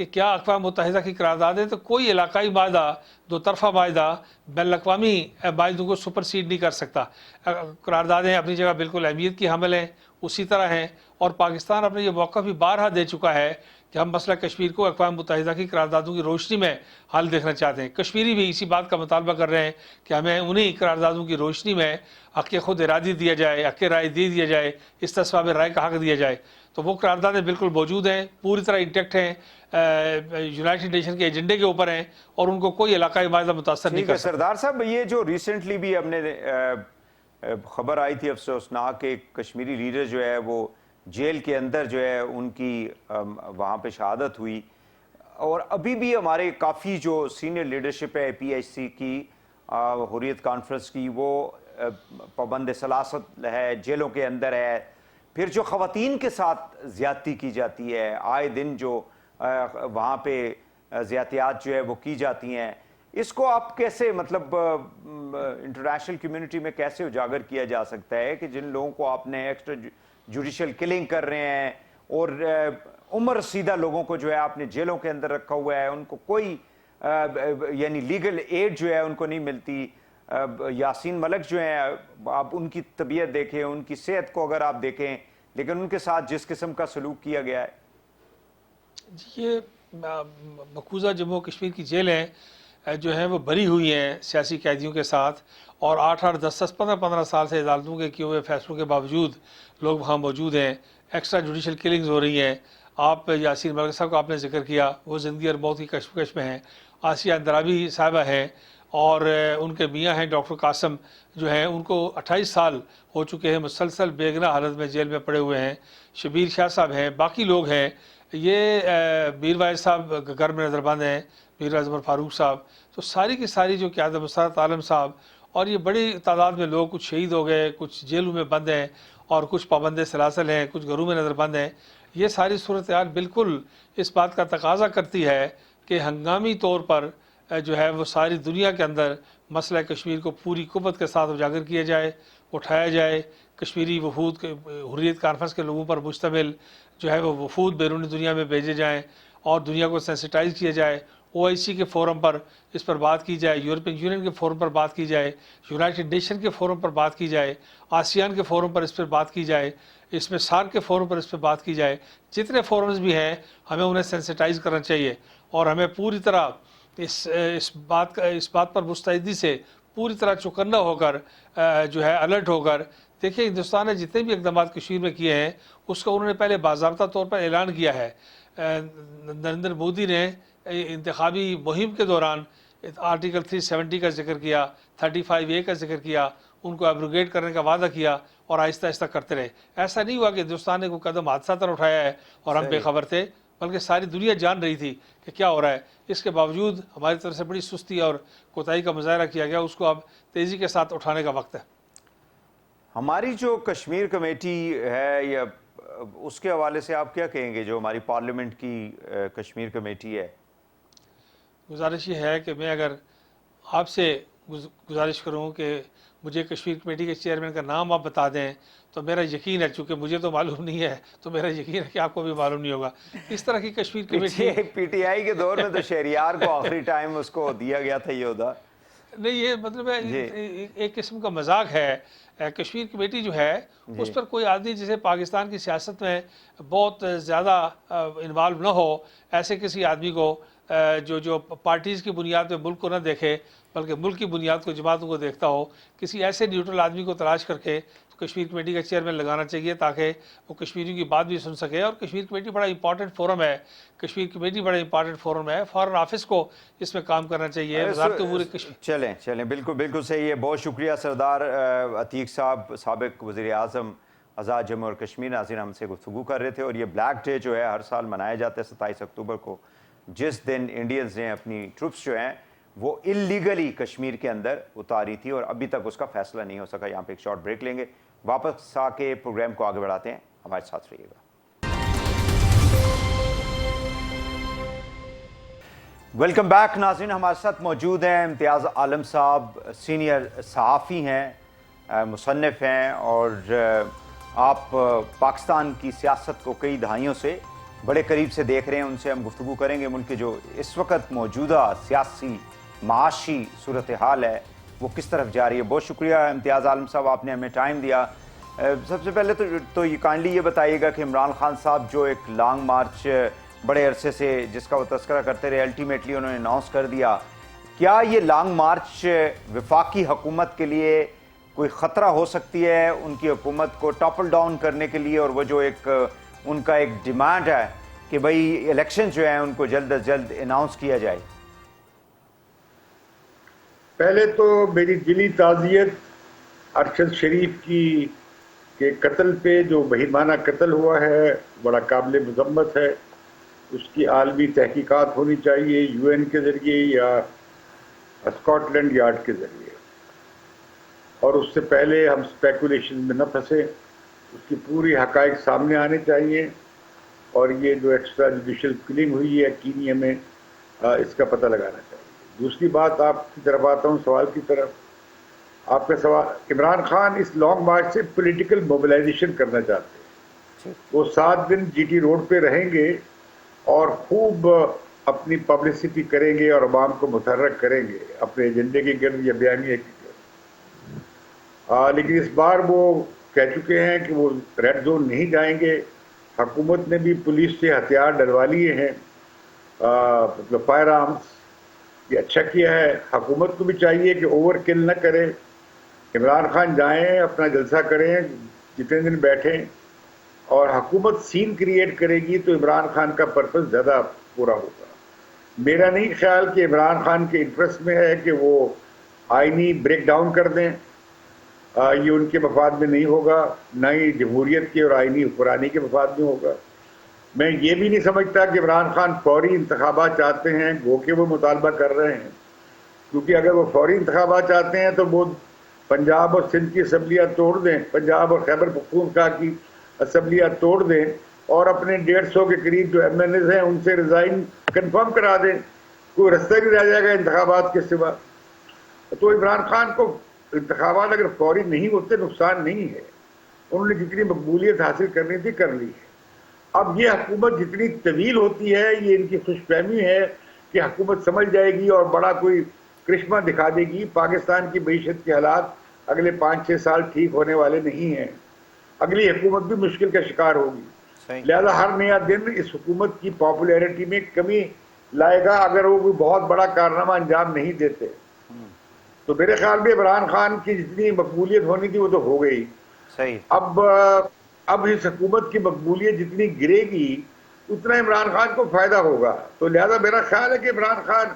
کہ کیا اقوام متحدہ کی قراردادیں تو کوئی علاقائی معاہدہ دو طرفہ معاہدہ بین الاقوامی معاہدوں کو سپرسیڈ نہیں کر سکتا. قراردادیں اپنی جگہ بالکل اہمیت کی حامل ہیں، اسی طرح ہیں، اور پاکستان اپنے یہ موقع بھی بارہا دے چکا ہے کہ ہم مسئلہ کشمیر کو اقوام متحدہ کی قراردادوں کی روشنی میں حل دیکھنا چاہتے ہیں. کشمیری بھی اسی بات کا مطالبہ کر رہے ہیں کہ ہمیں انہی قراردادوں کی روشنی میں حق خود ارادی دیا جائے، حق رائے دے دیا جائے، استصواب رائے کا حق دیا جائے. تو وہ قراردادیں بالکل موجود ہیں، پوری طرح انٹیکٹ ہیں، یونائٹڈ نیشن کے ایجنڈے کے اوپر ہیں، اور ان کو کوئی علاقائی معاہدہ متاثر نہیں ٹھیک ہے کر سکتا. سردار صاحب، یہ جو ریسنٹلی بھی ہم نے خبر آئی تھی افسوسناک کہ کشمیری لیڈر جو ہے وہ جیل کے اندر جو ہے ان کی وہاں پہ شہادت ہوئی، اور ابھی بھی ہمارے کافی جو سینئر لیڈرشپ ہے پی ایچ سی کی، حریت کانفرنس کی، وہ پابند سلاست ہے، جیلوں کے اندر ہے. پھر جو خواتین کے ساتھ زیادتی کی جاتی ہے، آئے دن جو وہاں پہ زیادتیات جو ہے وہ کی جاتی ہیں، اس کو آپ کیسے مطلب انٹرنیشنل کمیونٹی میں کیسے اجاگر کیا جا سکتا ہے کہ جن لوگوں کو آپ نے ایکسٹرا جوڈیشل کلنگ کر رہے ہیں اور عمر رسیدہ لوگوں کو جو ہے آپ نے جیلوں کے اندر رکھا ہوا ہے، ان کو کوئی یعنی لیگل ایڈ جو ہے ان کو نہیں ملتی. یاسین ملک جو ہیں، آپ ان کی طبیعت دیکھیں، ان کی صحت کو اگر آپ دیکھیں، لیکن ان کے ساتھ جس قسم کا سلوک کیا گیا ہے. یہ مقبوضہ جموں و کشمیر کی جیلیں جو ہیں وہ بری ہوئی ہیں سیاسی قیدیوں کے ساتھ، اور 8 10 15 سال سے عدالتوں کے کیے ہوئے فیصلوں کے باوجود لوگ وہاں موجود ہیں. ایکسٹرا جوڈیشل کلنگز ہو رہی ہیں. آپ یاسین ملک صاحب کو آپ نے ذکر کیا، وہ زندگی اور موت کی کشمکش میں ہیں. آسیہ اندرابی صاحبہ ہیں، اور ان کے میاں ہیں ڈاکٹر قاسم جو ہیں، ان کو 28 سال ہو چکے ہیں مسلسل بے گناہ حالت میں جیل میں پڑے ہوئے ہیں. شبیر شاہ صاحب ہیں، باقی لوگ ہیں. یہ میر وائز صاحب گھر میں نظر بند ہیں، میر وائز عمر فاروق صاحب. تو ساری کی ساری جو قیادت مسرت عالم صاحب، اور یہ بڑی تعداد میں لوگ، کچھ شہید ہو گئے، کچھ جیلوں میں بند ہیں، اور کچھ پابند سلاسل ہیں، کچھ گھروں میں نظر بند ہیں. یہ ساری صورتحال بالکل اس بات کا تقاضا کرتی ہے کہ ہنگامی طور پر جو ہے وہ ساری دنیا کے اندر مسئلہ کشمیر کو پوری قوت کے ساتھ اجاگر کیا جائے، اٹھایا جائے. کشمیری وفود حریت کانفرنس کے لوگوں پر مشتمل جو ہے وہ وفود بیرونی دنیا میں بھیجے جائیں، اور دنیا کو سینسیٹائز کیا جائے. OIC کے فورم پر اس پر بات کی جائے، یورپین یونین کے فورم پر بات کی جائے، یونائٹڈ نیشن کے فورم پر بات کی جائے، آسیان کے فورم پر اس پر بات کی جائے، اس میں سارک کے فورم پر اس پہ بات کی جائے. جتنے فورمز بھی ہیں ہمیں انہیں سینسیٹائز کرنا چاہیے، اور ہمیں پوری طرح اس بات پر مستعدی سے پوری طرح چوکنا ہو کر جو ہے الرٹ ہو کر. دیکھیں ہندوستان نے جتنے بھی اقدامات کشمیر میں کیے ہیں اس کا انہوں نے پہلے باضابطہ طور پر اعلان کیا ہے. نریندر مودی نے انتخابی مہم کے دوران آرٹیکل 370 کا ذکر کیا، 35A کا ذکر کیا، ان کو ایبروگیٹ کرنے کا وعدہ کیا، اور آہستہ آہستہ کرتے رہے. ایسا نہیں ہوا کہ ہندوستان نے کوئی قدم حادثہ تر اٹھایا ہے اور ہم بے خبر تھے، بلکہ ساری دنیا جان رہی تھی کہ کیا ہو رہا ہے. اس کے باوجود ہماری طرف سے بڑی سستی اور کوتاہی کا مظاہرہ کیا گیا. اس کو اب تیزی کے ساتھ اٹھانے کا وقت ہے. ہماری جو کشمیر کمیٹی ہے، یا اس کے حوالے سے آپ کیا کہیں گے، جو ہماری پارلیمنٹ کی کشمیر کمیٹی ہے؟ گزارش یہ ہے کہ میں اگر آپ سے گزارش کروں کہ مجھے کشمیر کمیٹی کے چیئرمین کا نام آپ بتا دیں تو میرا یقین ہے، چونکہ مجھے تو معلوم نہیں ہے تو میرا یقین ہے کہ آپ کو بھی معلوم نہیں ہوگا. اس طرح کی Kashmir committee P T I کے دور میں تو شہریار کو آخری ٹائم اس کو دیا گیا تھا یہ عہدہ. نہیں، یہ مطلب ہے ایک قسم کا مذاق ہے. کشمیر کمیٹی جو ہے اس پر کوئی آدمی جسے پاکستان کی سیاست میں بہت زیادہ انوالو نہ ہو، ایسے کسی آدمی کو جو پارٹیز کی بنیاد پہ ملک کو نہ دیکھے بلکہ ملک کی بنیاد کو، جماعتوں کو دیکھتا ہو، کسی ایسے نیوٹرل آدمی کو تلاش کر کے کشمیر کمیٹی کا چیئرمین لگانا چاہیے تاکہ وہ کشمیریوں کی بات بھی سن سکے. اور کشمیر کمیٹی بڑا امپورٹنٹ فورم ہے، کشمیر کمیٹی بڑا امپورٹنٹ فورم ہے. فارن آفس کو اس میں کام کرنا چاہیے، وزارت امور کشمیر. چلیں بالکل صحیح ہے. بہت شکریہ سردار عتیق صاحب، سابق وزیر اعظم آزاد جموں اور کشمیر. ناظرین، ہم سے گفتگو کر رہے تھے. اور یہ بلیک ڈے جو ہے ہر سال منایا جاتا ہے 27 اکتوبر کو، جس دن انڈینز نے اپنی ٹروپس جو ہیں وہ اللیگلی کشمیر کے اندر اتاری تھی، اور ابھی تک اس کا فیصلہ نہیں ہو سکا. یہاں پہ ایک شارٹ بریک لیں گے، واپس آ کے پروگرام کو آگے بڑھاتے ہیں. ہمارے ساتھ رہیے گا. ویلکم بیک ناظرین. ہمارے ساتھ موجود ہیں امتیاز عالم صاحب، سینئر صحافی ہیں، مصنف ہیں، اور آپ پاکستان کی سیاست کو کئی دہائیوں سے بڑے قریب سے دیکھ رہے ہیں، ان سے ہم گفتگو کریں گے ملک کے جو اس وقت موجودہ سیاسی معاشی صورتحال ہے وہ کس طرف جا رہی ہے۔ بہت شکریہ امتیاز عالم صاحب، آپ نے ہمیں ٹائم دیا۔ سب سے پہلے تو یہ کائنڈلی یہ بتائیے گا کہ عمران خان صاحب جو ایک لانگ مارچ بڑے عرصے سے جس کا وہ تذکرہ کرتے رہے، الٹیمیٹلی انہوں نے اناؤنس کر دیا، کیا یہ لانگ مارچ وفاقی حکومت کے لیے کوئی خطرہ ہو سکتی ہے ان کی حکومت کو ٹاپل ڈاؤن کرنے کے لیے، اور وہ جو ایک ان کا ایک ڈیمانڈ ہے کہ بھئی الیکشن جو ہیں ان کو جلد از جلد اناؤنس کیا جائے؟ پہلے تو میری دلی تعزیت ارشد شریف کی کے قتل پہ، جو بہیمانہ قتل ہوا ہے، بڑا قابل مذمت ہے۔ اس کی عالمی تحقیقات ہونی چاہیے، یو این کے ذریعے یا اسکاٹ لینڈ یارڈ کے ذریعے، اور اس سے پہلے ہم اسپیکولیشن میں نہ پھنسے۔ اس کی پوری حقائق سامنے آنے چاہیے، اور یہ جو ایکسٹرا جوڈیشل کلنگ ہوئی ہے کینیا میں، اس کا پتہ لگانا چاہیے۔ دوسری بات، آپ کی طرف آتا ہوں سوال کی طرف۔ آپ کا سوال، عمران خان اس لانگ مارچ سے پولیٹیکل موبلائزیشن کرنا چاہتے ہیں۔ وہ 7 دن جی ٹی روڈ پہ رہیں گے اور خوب اپنی پبلسٹی کریں گے اور عوام کو متحرک کریں گے اپنے ایجنڈے کے گرد یا بیانیے کے گرد۔ لیکن اس بار وہ کہہ چکے ہیں کہ وہ ریڈ زون نہیں جائیں گے۔ حکومت نے بھی پولیس سے ہتھیار ڈلوا لیے ہیں، مطلب فائر آرمز۔ یہ اچھا کیا ہے۔ حکومت کو بھی چاہیے کہ اوور کل نہ کرے۔ عمران خان جائیں، اپنا جلسہ کریں، جتنے دن بیٹھیں، اور حکومت سین کریٹ کرے گی تو عمران خان کا پرپس زیادہ پورا ہوگا۔ میرا نہیں خیال کہ عمران خان کے انٹرسٹ میں ہے کہ وہ آئینی بریک ڈاؤن کر دیں۔ یہ ان کے مفاد میں نہیں ہوگا، نہ ہی جمہوریت کے اور آئینی حکمرانی کے مفاد میں ہوگا۔ میں یہ بھی نہیں سمجھتا کہ عمران خان فوری انتخابات چاہتے ہیں، گو کہ وہ مطالبہ کر رہے ہیں، کیونکہ اگر وہ فوری انتخابات چاہتے ہیں تو وہ پنجاب اور سندھ کی اسمبلیاں توڑ دیں، پنجاب اور خیبر پختونخوا کی اسمبلیاں توڑ دیں، اور اپنے 150 کے قریب جو ایم ایل ایز ہیں ان سے ریزائن کنفرم کرا دیں۔ کوئی رستہ نہیں رہ جائے گا انتخابات کے سوا۔ تو عمران خان کو انتخابات اگر فوری نہیں ہوتے نقصان نہیں ہے۔ انہوں نے جتنی مقبولیت حاصل کرنی تھی کر لی ہے۔ اب یہ حکومت جتنی طویل ہوتی ہے، یہ ان کی خوش فہمی ہے کہ حکومت سمجھ جائے گی اور بڑا کوئی کرشمہ دکھا دے گی۔ پاکستان کی معیشت کے حالات اگلے 5-6 سال ٹھیک ہونے والے نہیں ہیں۔ اگلی حکومت بھی مشکل کا شکار ہوگی۔ لہذا ہر نیا دن اس حکومت کی پاپولیرٹی میں کمی لائے گا اگر وہ کوئی بہت بڑا کارنامہ انجام نہیں دیتے۔ تو میرے خیال میں عمران خان کی جتنی مقبولیت ہونی تھی وہ تو ہو گئی۔ صحیح۔ اب اس حکومت کی مقبولیت جتنی گرے گی اتنا عمران خان کو فائدہ ہوگا۔ تو لہذا میرا خیال ہے کہ عمران خان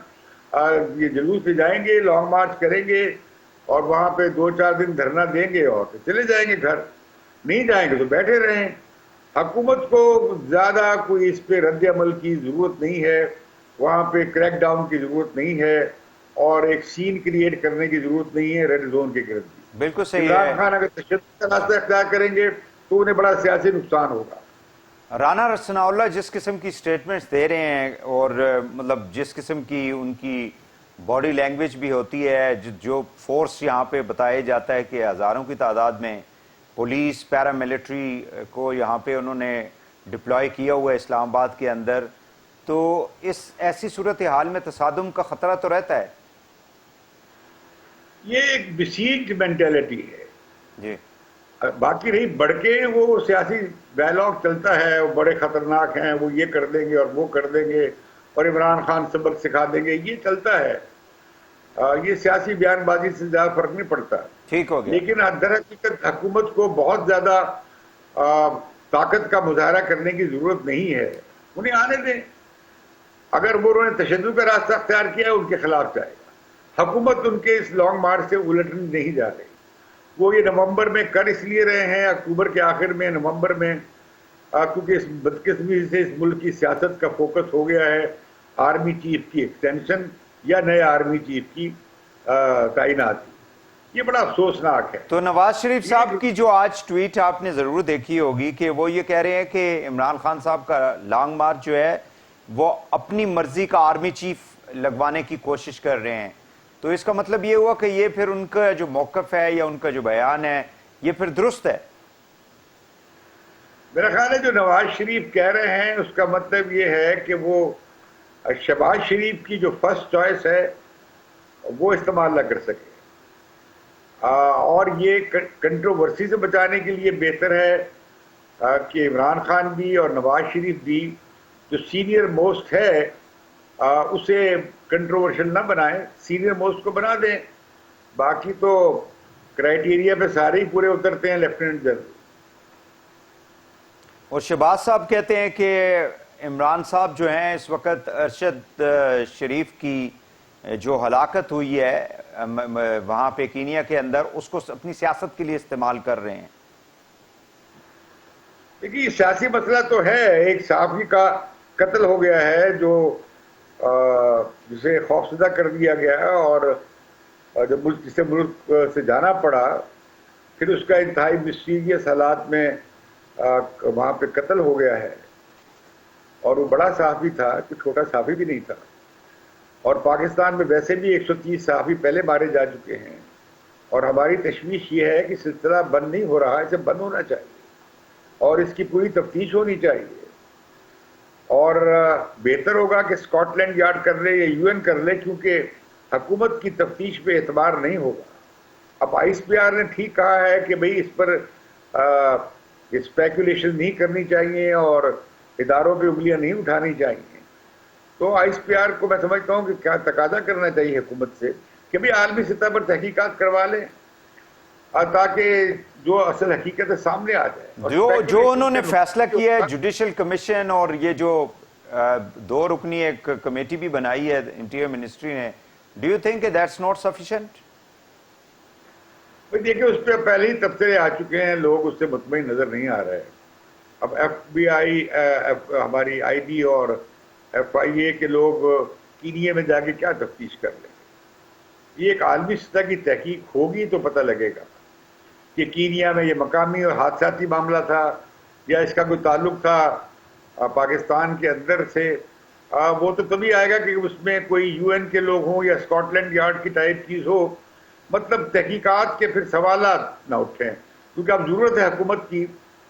یہ جلوس پہ جائیں گے، لانگ مارچ کریں گے، اور وہاں پہ 2-4 دن دھرنا دیں گے اور چلے جائیں گے گھر۔ نہیں جائیں گے تو بیٹھے رہیں۔ حکومت کو زیادہ کوئی اس پہ رد عمل کی ضرورت نہیں ہے، وہاں پہ کریک ڈاؤن کی ضرورت نہیں ہے، اور ایک سین کریٹ کرنے کی ضرورت نہیں ہے ریڈ زون کے گرد۔ بالکل صحیح عمران ہے۔ خان اگر تشدد کا راستہ اختیار کریں گے تو انہیں بڑا سیاسی نقصان ہوگا۔ رانا ثناء اللہ جس قسم کی سٹیٹمنٹس دے رہے ہیں، اور مطلب جس قسم کی ان کی باڈی لینگویج بھی ہوتی ہے، جو فورس یہاں پہ بتایا جاتا ہے کہ ہزاروں کی تعداد میں پولیس پیراملٹری کو یہاں پہ انہوں نے ڈپلوائے کیا ہوا ہے اسلام آباد کے اندر، تو اس ایسی صورتحال میں تصادم کا خطرہ تو رہتا ہے۔ یہ ایک بسیج مینٹیلٹی ہے۔ جی۔ باقی رہی بڑھ کے وہ سیاسی ڈائلاگ چلتا ہے، وہ بڑے خطرناک ہیں، وہ یہ کر دیں گے اور وہ کر دیں گے، اور عمران خان سبق سکھا دیں گے، یہ چلتا ہے۔ یہ سیاسی بیان بازی سے زیادہ فرق نہیں پڑتا۔ ٹھیک ہو گیا۔ لیکن در حقیقت حکومت کو بہت زیادہ طاقت کا مظاہرہ کرنے کی ضرورت نہیں ہے۔ انہیں آنے دیں۔ اگر وہ انہوں نے تشدد کا راستہ اختیار کیا ہے ان کے خلاف جائے گا۔ حکومت ان کے اس لانگ مارچ سے الٹنے نہیں جا رہی۔ وہ یہ نومبر میں کر اس لیے رہے ہیں، اکتوبر کے آخر میں، نومبر میں، کیونکہ اس بدقسمتی سے اس ملک کی سیاست کا فوکس ہو گیا ہے آرمی چیف کی ایکسٹینشن یا نئے آرمی چیف کی تعیناتی۔ یہ بڑا افسوسناک ہے۔ تو نواز شریف صاحب کی جو آج ٹویٹ آپ نے ضرور دیکھی ہوگی کہ وہ یہ کہہ رہے ہیں کہ عمران خان صاحب کا لانگ مارچ جو ہے وہ اپنی مرضی کا آرمی چیف لگوانے کی کوشش کر رہے ہیں۔ تو اس کا مطلب یہ ہوا کہ یہ پھر ان کا جو موقف ہے یا ان کا جو بیان ہے یہ پھر درست ہے؟ میرا خیال ہے جو نواز شریف کہہ رہے ہیں اس کا مطلب یہ ہے کہ وہ شہباز شریف کی جو فرسٹ چوائس ہے وہ استعمال نہ کر سکے، اور یہ کنٹروورسی سے بچانے کے لیے بہتر ہے کہ عمران خان بھی اور نواز شریف بھی جو سینئر موسٹ ہے اسے کنٹروورشل نہ بنائیں، سینئر موسٹ کو بنا دیں، باقی تو کرائیٹیریا پہ سارے ہی پورے اترتے ہیں لیفٹیننٹ جنرل۔ اور شہباز صاحب کہتے ہیں کہ عمران صاحب جو ہیں اس وقت ارشد شریف کی جو ہلاکت ہوئی ہے وہاں پہ کینیا کے اندر اس کو اپنی سیاست کے لیے استعمال کر رہے ہیں۔ دیکھیے سیاسی مسئلہ تو ہے، ایک صحافی کا قتل ہو گیا ہے جو جسے خوفزدہ کر دیا گیا ہے، اور جب جسے ملک سے جانا پڑا پھر اس کا انتہائی مسٹیریس حالات میں وہاں پہ قتل ہو گیا ہے، اور وہ بڑا صحافی تھا، کوئی چھوٹا صحافی بھی نہیں تھا، اور پاکستان میں ویسے بھی 130 صحافی پہلے مارے جا چکے ہیں، اور ہماری تشویش یہ ہے کہ سلسلہ بند نہیں ہو رہا، اسے بند ہونا چاہیے اور اس کی پوری تفتیش ہونی چاہیے، اور بہتر ہوگا کہ اسکاٹ لینڈ یارڈ کر لے یا یو این کر لے، کیونکہ حکومت کی تفتیش پہ اعتبار نہیں ہوگا۔ اب آئی ایس پی آر نے ٹھیک کہا ہے کہ بھئی اس پر اسپیکولیشن نہیں کرنی چاہیے اور اداروں پہ انگلیاں نہیں اٹھانی چاہیے، تو آئی ایس پی آر کو میں سمجھتا ہوں کہ کیا تقاضا کرنا چاہیے حکومت سے کہ بھئی عالمی سطح پر تحقیقات کروا لیں تاکہ جو اصل حقیقت ہے سامنے آ جائے۔ جو انہوں نے فیصلہ کیا ہے جوڈیشل کمیشن اور یہ جو 2 رکنی ایک کمیٹی بھی بنائی ہے انٹیریئر منسٹری نے، do you think that's not sufficient? دیکھیں اس پہ پہلے ہی تبصرے آ چکے ہیں، لوگ اس سے مطمئن نظر نہیں آ رہے۔ اب ایف بی آئی، ہماری آئی بی اور ایف آئی اے کے لوگ کینیا میں جا کے کیا تفتیش کر لیں گے؟ یہ ایک عالمی سطح کی تحقیق ہوگی تو پتہ لگے گا کہ کینیا میں یہ مقامی اور حادثاتی معاملہ تھا یا اس کا کوئی تعلق تھا پاکستان کے اندر سے۔ وہ تو تبھی آئے گا کہ اس میں کوئی یو این کے لوگ ہوں یا اسکاٹ لینڈ یارڈ کی ٹائپ چیز ہو، مطلب تحقیقات کے پھر سوالات نہ اٹھیں، کیونکہ اب ضرورت ہے حکومت کی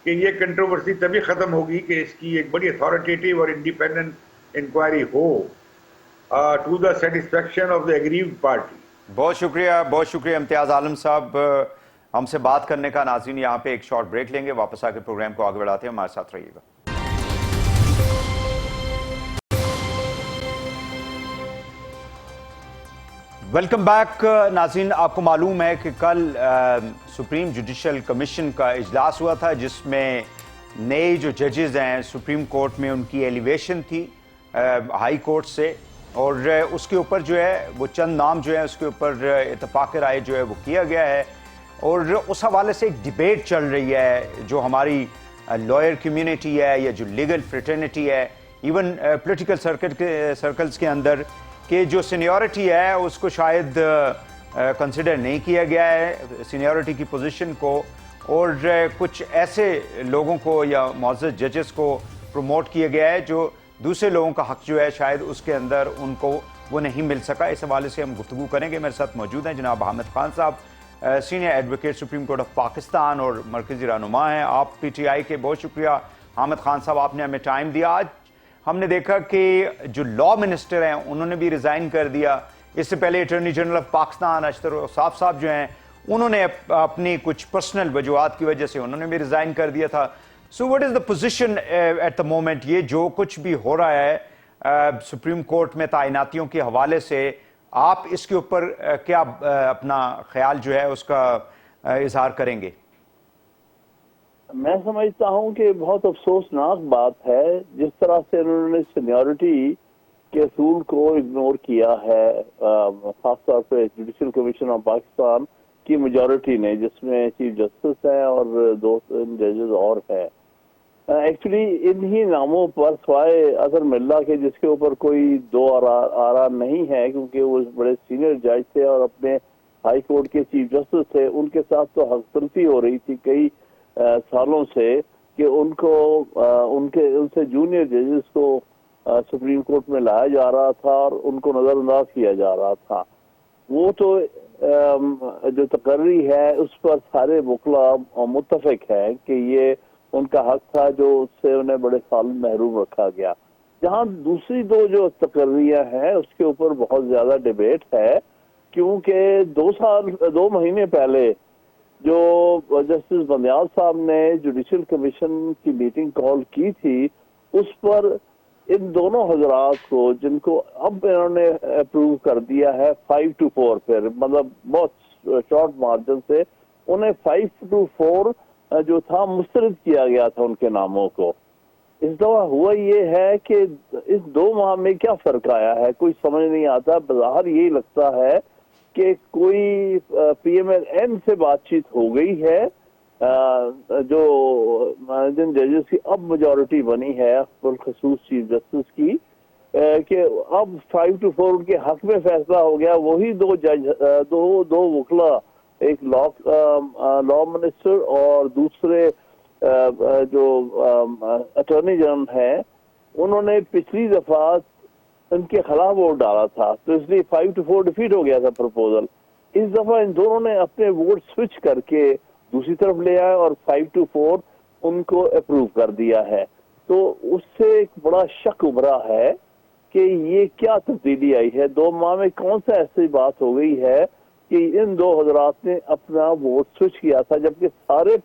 کہ یہ کنٹروورسی تبھی ختم ہوگی کہ اس کی ایک بڑی اتھارٹیٹیو اور انڈیپینڈنٹ انکوائری ہو to the satisfaction of the aggrieved party. بہت شکریہ امتیاز عالم صاحب ہم سے بات کرنے کا۔ ناظرین یہاں پہ ایک شارٹ بریک لیں گے، واپس آ کے پروگرام کو آگے بڑھاتے ہیں، ہمارے ساتھ رہیے گا۔ ویلکم بیک ناظرین، آپ کو معلوم ہے کہ کل سپریم جوڈیشل کمیشن کا اجلاس ہوا تھا جس میں نئے جو ججز ہیں سپریم کورٹ میں ان کی ایلیویشن تھی ہائی کورٹ سے، اور اس کے اوپر جو ہے وہ چند نام جو ہے اس کے اوپر اتفاق رائے جو ہے وہ کیا گیا ہے، اور اس حوالے سے ایک ڈیبیٹ چل رہی ہے جو ہماری لائر کمیونٹی ہے یا جو لیگل فریٹرنٹی ہے، ایون پولیٹیکل سرکلز کے اندر، کہ جو سینیورٹی ہے اس کو شاید کنسیڈر نہیں کیا گیا ہے سینیورٹی کی پوزیشن کو، اور کچھ ایسے لوگوں کو یا معزز ججز کو پروموٹ کیا گیا ہے جو دوسرے لوگوں کا حق جو ہے شاید اس کے اندر ان کو وہ نہیں مل سکا۔ اس حوالے سے ہم گفتگو کریں گے۔ میرے ساتھ موجود ہیں جناب حامد خان صاحب، senior advocate supreme court of Pakistan اور مرکزی رہنما ہیں آپ پی ٹی آئی کے۔ بہت شکریہ حامد خان صاحب، آپ نے ہمیں ٹائم دیا۔ آج ہم نے دیکھا کہ جو لا منسٹر ہیں انہوں نے بھی ریزائن کر دیا، اس سے پہلے اٹارنی جنرل آف پاکستان اشتر اوصاف صاحب جو ہیں انہوں نے اپنی کچھ پرسنل وجوہات کی وجہ سے انہوں نے بھی ریزائن کر دیا تھا۔ So what is the position at the moment? یہ جو کچھ بھی ہو رہا ہے سپریم کورٹ میں تعیناتیوں کے حوالے سے، آپ اس کے اوپر کیا اپنا خیال جو ہے اس کا اظہار کریں گے؟ میں سمجھتا ہوں کہ بہت افسوسناک بات ہے جس طرح سے انہوں نے سینیورٹی کے اصول کو اگنور کیا ہے، خاص طور پہ جوڈیشل کمیشن آف پاکستان کی میجورٹی نے، جس میں چیف جسٹس ہیں اور 2 ججز اور ہیں۔ ایکچولی انہی ناموں پر سوائے اظہر ملا کے، جس کے اوپر کوئی 2 آرا نہیں ہے کیونکہ وہ بڑے سینئر جج تھے اور اپنے ہائی کورٹ کے چیف جسٹس تھے، ان کے ساتھ تو حق تلفی ہو رہی تھی کئی سالوں سے کہ ان سے جونیئر ججز کو سپریم کورٹ میں لایا جا رہا تھا اور ان کو نظر انداز کیا جا رہا تھا۔ وہ تو جو تقرری ہے اس پر سارے وکلا متفق ہیں کہ یہ ان کا حق تھا جو اس سے انہیں بڑے سال محروم رکھا گیا. جہاں دوسری دو جو تقرریاں ہیں اس کے اوپر بہت زیادہ ڈیبیٹ ہے، کیونکہ 2 مہینے پہلے جو جسٹس بندیال صاحب نے جوڈیشل کمیشن کی میٹنگ کال کی تھی، اس پر ان دونوں حضرات کو، جن کو اب انہوں نے اپروو کر دیا ہے 5-4 پھر، مطلب بہت شارٹ مارجن سے انہیں 5-4 جو تھا مسترد کیا گیا تھا ان کے ناموں کو. اس دفعہ ہوا یہ ہے کہ اس 2 ماہ میں کیا فرق آیا ہے کوئی سمجھ نہیں آتا. بظاہر یہی لگتا ہے کہ کوئی پی ایم ایل این سے بات چیت ہو گئی ہے، جو جن ججز کی اب میجورٹی بنی ہے بالخصوص چیف جسٹس کی، کہ اب 5-4 ان کے حق میں فیصلہ ہو گیا. وہی 2 جج، دو وکلا، ایک لا منسٹر اور دوسرے جو اٹارنی جنرل ہیں، انہوں نے پچھلی دفعہ ان کے خلاف ووٹ ڈالا تھا، تو اس لیے 5-4 ڈیفیٹ ہو گیا تھا پروپوزل. اس دفعہ ان دونوں نے اپنے ووٹ سوئچ کر کے دوسری طرف لے آئے اور 5-4 ان کو اپروو کر دیا ہے. تو اس سے ایک بڑا شک ابھرا ہے کہ یہ کیا تبدیلی آئی ہے 2 ماہ میں، کون سا ایسی بات ہو گئی ہے کہ ان 2 حضرات نے اپنا ووٹ سوئچ کیا تھا، جبکہ سارے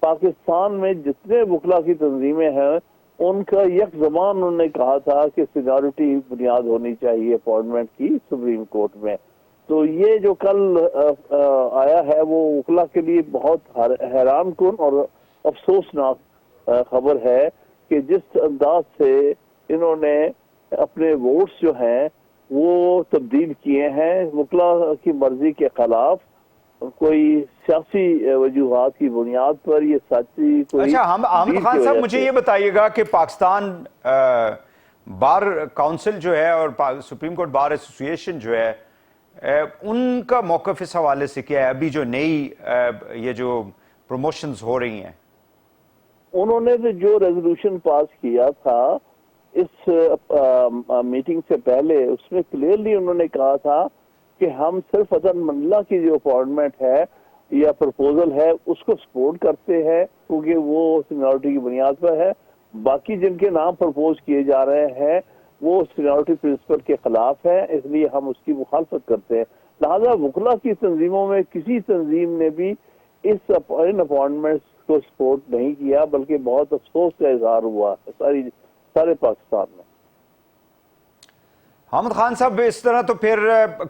پاکستان میں جتنے وکلا کی تنظیمیں ہیں ان کا یک زبان انہوں نے کہا تھا کہ سینیورٹی بنیاد ہونی چاہیے اپوائنٹمنٹ کی سپریم کورٹ میں. تو یہ جو کل آیا ہے وہ وکلا کے لیے بہت حیران کن اور افسوسناک خبر ہے کہ جس انداز سے انہوں نے اپنے ووٹس جو ہیں وہ تبدیل کیے ہیں وکلا کی مرضی کے خلاف، کوئی سیاسی وجوہات کی بنیاد پر، یہ سچی کوئی. اچھا احمد خان صاحب، مجھے یہ بتائیے گا کہ پاکستان بار کاؤنسل جو ہے اور سپریم کورٹ بار ایسوسیشن جو ہے، ان کا موقف اس حوالے سے کیا ہے ابھی جو نئی یہ جو پروموشنز ہو رہی ہیں؟ انہوں نے جو ریزولوشن پاس کیا تھا اس میٹنگ سے پہلے، اس میں کلیئرلی انہوں نے کہا تھا کہ ہم صرف حسن منڈلا کی جو اپوائنٹمنٹ ہے یا پرپوزل ہے اس کو سپورٹ کرتے ہیں، کیونکہ وہ سینیورٹی کی بنیاد پر ہے. باقی جن کے نام پرپوز کیے جا رہے ہیں وہ سینیورٹی پرنسپل کے خلاف ہے، اس لیے ہم اس کی مخالفت کرتے ہیں. لہذا وکلا کی تنظیموں میں کسی تنظیم نے بھی ان اپوائنٹمنٹس کو سپورٹ نہیں کیا، بلکہ بہت افسوس کا اظہار ہوا سارے پاکستان میں. حامد خان صاحب، اس طرح تو پھر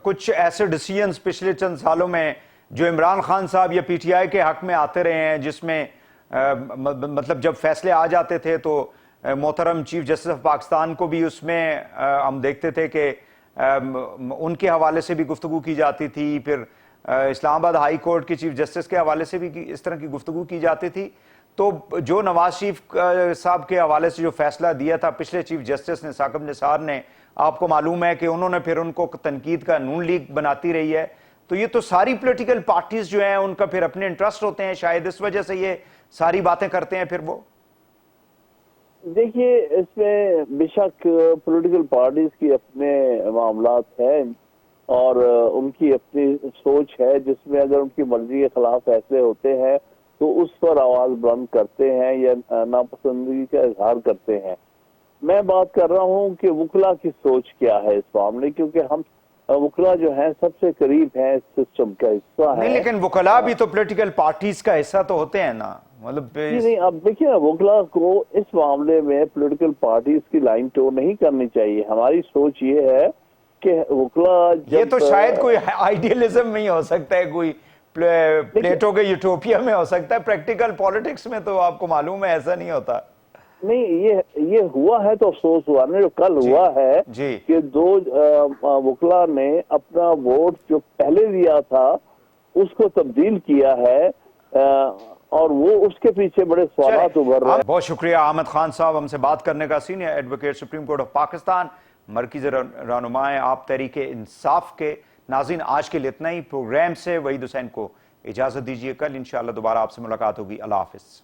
کچھ ایسے ڈیسیژنز پچھلے چند سالوں میں جو عمران خان صاحب یا پی ٹی آئی کے حق میں آتے رہے ہیں، جس میں مطلب جب فیصلے آ جاتے تھے تو محترم چیف جسٹس آف پاکستان کو بھی اس میں ہم دیکھتے تھے کہ ان کے حوالے سے بھی گفتگو کی جاتی تھی، پھر اسلام آباد ہائی کورٹ کے چیف جسٹس کے حوالے سے بھی اس طرح کی گفتگو کی جاتی تھی. تو جو نواز شریف صاحب کے حوالے سے جو فیصلہ دیا تھا پچھلے چیف جسٹس نے، ثاقب نثار نے، آپ کو معلوم ہے کہ انہوں نے پھر ان کو تنقید کا نون لیگ بناتی رہی ہے. تو یہ تو ساری پولیٹیکل پارٹیز جو ہیں ان کا پھر اپنے انٹرسٹ ہوتے ہیں، شاید اس وجہ سے یہ ساری باتیں کرتے ہیں. پھر وہ دیکھیے، اس میں بے شک پولیٹیکل پارٹیز کی اپنے معاملات ہیں اور ان کی اپنی سوچ ہے، جس میں اگر ان کی مرضی کے خلاف فیصلے ہوتے ہیں تو اس پر آواز بلند کرتے ہیں یا ناپسندگی کا اظہار کرتے ہیں. میں بات کر رہا ہوں کہ وکلا کی سوچ کیا ہے اس معاملے، کیونکہ ہم وکلا جو ہیں سب سے قریب ہیں اس سسٹم کا حصہ ہے. نہیں، لیکن وکلا بھی تو پولیٹیکل پارٹیز کا حصہ تو ہوتے ہیں نا، مطلب نہیں. اب دیکھیں نا، وکلا کو اس معاملے میں پولیٹیکل پارٹیز کی لائن ٹو نہیں کرنی چاہیے. ہماری سوچ یہ ہے کہ وکلا یہ تو شاید کوئی آئیڈیلزم میں ہی ہو سکتا ہے، کوئی پلیٹو کے یوٹوپیا میں ہو سکتا ہے، پریکٹیکل پالیٹکس میں تو آپ کو معلوم ہے ایسا نہیں ہوتا. نہیں، یہ ہوا ہے تو افسوس ہوا نا. جو کل ہوا ہے کہ 2 وکلا نے اپنا ووٹ جو پہلے دیا تھا اس کو تبدیل کیا ہے، اور وہ اس کے پیچھے بڑے سوالات ابھر رہے ہیں. بہت شکریہ احمد خان صاحب ہم سے بات کرنے کا. Senior advocate supreme court of Pakistan, مرکزی رہنما آپ تحریک انصاف کے. ناظرین، آج کے لیے اتنا ہی. پروگرام سے وحید حسین کو اجازت دیجیے. کل انشاءاللہ دوبارہ آپ سے ملاقات ہوگی. اللہ حافظ.